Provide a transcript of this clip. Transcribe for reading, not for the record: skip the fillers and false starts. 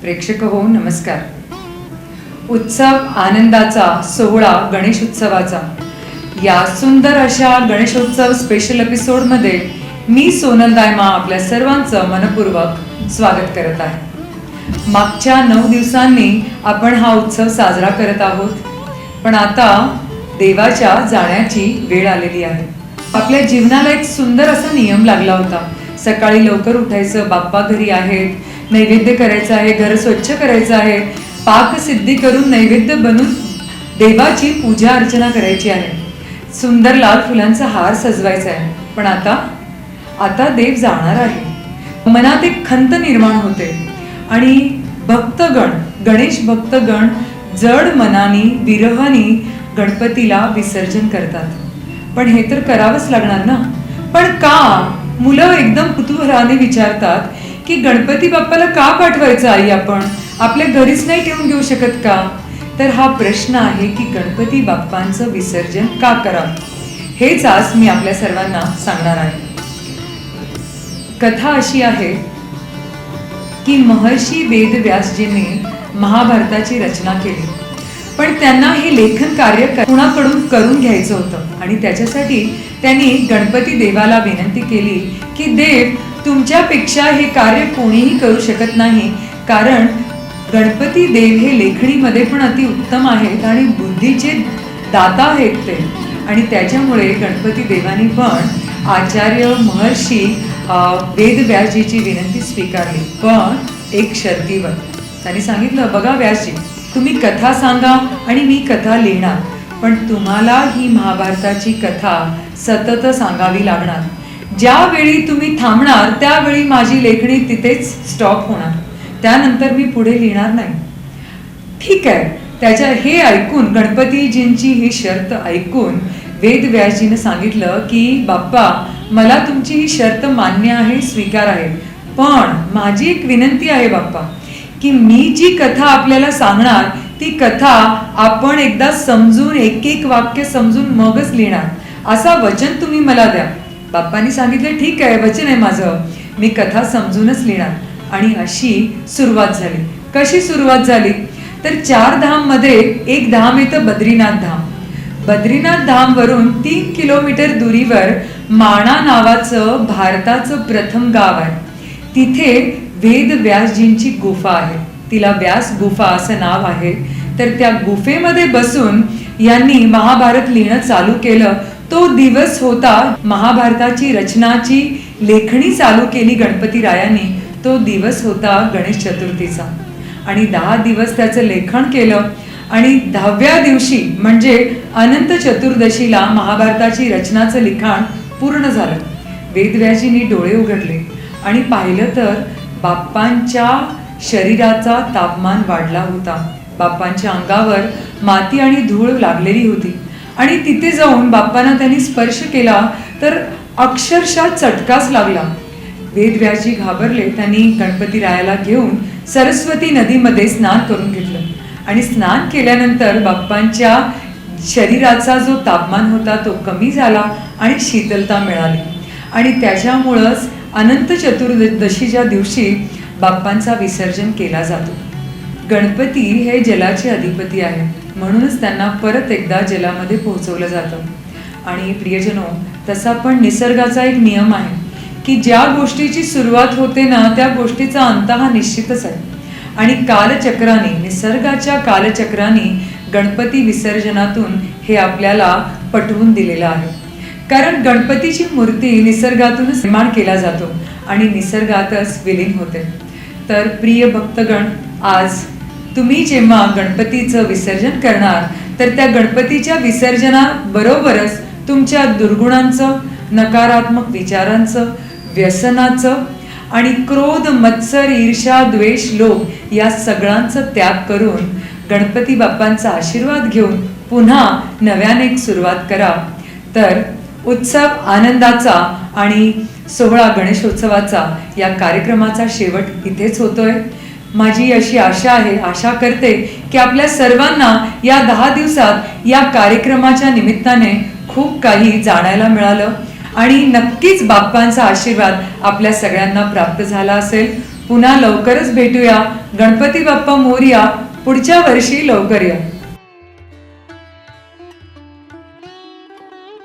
प्रेक्षक हो नमस्कार. उत्सव आनंदाचा सोहळा गणेश उत्सवाचा या सुंदर अशा गणेशोत्सव स्पेशल एपिसोडमध्ये मी सोनल दायमा आपल्या सर्वांचं मनपूर्वक स्वागत करत आहे. मागच्या 9 दिवसांनी आपण हा उत्सव साजरा करत आहोत, पण आता देवाच्या जाण्याची वेळ आलेली आहे. आपल्या जीवनाला एक सुंदर असा नियम लागला होता. सकाळी लवकर उठायचं, बाप्पा घरी आहेत, नैवेद्य करायचं आहे, घर स्वच्छ करायचं आहे, पाक सिद्धी करून नैवेद्य बनवून देवाची पूजा अर्चना करायची आहे, सुंदर लाल फुलांचा हार सजवायचा आहे. पण आता देव जाणार आहे. मनात एक खंत निर्माण होते आणि गणेश भक्तगण जड मनाने विरहाने गणपतीला विसर्जन करतात. पण हे तर करावंच लागणार ना. पण का? मुलं एकदम कुतूहलाने विचारतात की गणपती बाप्पाला का पाठवायचं आई, आपण आपल्या घरीच नाही ठेवून घेऊ शकत का? तर हा प्रश्न आहे की गणपती बाप्पांचं विसर्जन का करावं, हेच आज मी आपल्या सर्वांना सांगणार आहे. कथा अशी आहे की महर्षी वेदव्यासजींनी महाभारताची रचना केली, पण त्यांना हे लेखन कार्य कुणाकडून करून घ्यायचं होतं आणि त्याच्यासाठी त्यांनी गणपती देवाला विनंती केली की देव, तुमच्यापेक्षा हे कार्य कोणीही करू शकत नाही, कारण गणपती देव हे लेखणीमध्ये पण अति उत्तम आहेत आणि बुद्धीचे दाता आहेत ते. आणि त्याच्यामुळे गणपती देवानी पण आचार्य महर्षी वेदव्यासजीची विनंती स्वीकारली, पण एक शर्तीवर. त्यांनी सांगितलं, बघा व्यासजी, तुम्ही कथा सांगा आणि मी कथा लिहिणार, पण तुम्हाला ही महाभारताची कथा सतत सांगावी लागणार. ज्यावेळी तुम्ही थांबणार त्यावेळी माझी लेखणी तिथेच स्टॉप होणार, त्यानंतर मी पुढे लिहिणार नाही. ठीक आहे. हे ऐकून, गणपतीजींची ही शर्त ऐकून वेदव्यासजीने सांगितलं की बाप्पा, मला तुमची ही शर्त मान्य आहे, स्वीकार आहे, पण माझी एक विनंती आहे बाप्पा, की मी जी कथा आपल्याला सांगणार ती कथा आपण एकदा समजून, एक एक वाक्य समजून मगच लिहिणार, असा वचन तुम्ही मला द्या. बाप्पांनी सांगितलं, ठीक आहे, वचन आहे माझं, मी कथा समजूनच लिहिणार. आणि अशी सुरुवात झाली. कशी सुरुवात झाली तर 4 धाम मध्ये एक धाम येतं बद्रीनाथ धाम. बद्रीनाथ धाम वरून 3 किलोमीटर दुरीवर माणा नावाचं भारताचं प्रथम गाव आहे. तिथे वेदव्यासजींची गुफा आहे, तिला व्यास गुफा असं नाव आहे. तर त्या गुफेमध्ये बसून यांनी महाभारत लिहिणं चालू केलं. तो दिवस होता महाभारताची रचनाची लेखणी चालू केली गणपती रायांनी. तो दिवस होता गणेश चतुर्थीचा आणि 10 दिवस त्याचं लेखन केलं आणि 10व्या दिवशी म्हणजे अनंत चतुर्दशीला महाभारताची रचनाचं लिखाण पूर्ण झालं. वेदव्यासजींनी डोळे उघडले आणि पाहिलं तर बाप्पांच्या शरीराचा तापमान वाढला होता. बाप्पांच्या अंगावर माती आणि धूळ लागलेली होती आणि तिथे जाऊन बाप्पांना त्यांनी स्पर्श केला तर अक्षरशः चटकाच लागला. वेदव्यासजी घाबरले. त्यांनी गणपती रायाला घेऊन सरस्वती नदीमध्ये स्नान करून घेतलं आणि स्नान केल्यानंतर बाप्पांच्या शरीराचा जो तापमान होता तो कमी झाला आणि शीतलता मिळाली. आणि त्याच्यामुळंच अनंत चतुर्दशीच्या दिवशी बाप्पांचा विसर्जन केला जातो. गणपती हे जलाचे अधिपती आहे, म्हणूनच त्यांना परत एकदा जलामध्ये पोहोचवलं जातं. आणि प्रियजनो, तसा पण निसर्गाचा एक नियम आहे की ज्या गोष्टीची सुरुवात होते ना, त्या गोष्टीचा अंत हा निश्चितच आहे. आणि कालचक्राने, निसर्गाच्या कालचक्राने गणपती विसर्जनातून हे आपल्याला पटवून दिलेलं आहे. कारण गणपतीची मूर्ती निसर्गातूनच निर्माण केला जातो आणि निसर्गातच विलीन होते. तर प्रिय भक्तगण, आज तुम्ही जेव्हा गणपतीचं विसर्जन करणार तर त्या गणपतीच्या विसर्जनाबरोबरच तुमच्या दुर्गुणांचं, नकारात्मक विचारांचं, व्यसनाचं आणि क्रोध, मत्सर, ईर्ष्या, द्वेष, लोभ या सगळ्यांचा त्याग करून गणपती बाप्पांचा आशीर्वाद घेऊन पुन्हा नव्याने एक सुरुवात करा. तर उत्सव आनंदाचा आणि सोहळा गणेशोत्सवाचा या कार्यक्रमाचा शेवट इथेच होतोय. माझी अशी आशा करते की आपल्या सर्वांना या 10 दिवसात या कार्यक्रमाच्या निमित्ताने खूप काही जाणायला मिळालं आणि नक्कीच बाप्पांचा आशीर्वाद आपल्या सगळ्यांना प्राप्त झाला असेल. पुन्हा लवकरच भेटूया. गणपती बाप्पा मोरया. पुढच्या वर्षी लवकर या.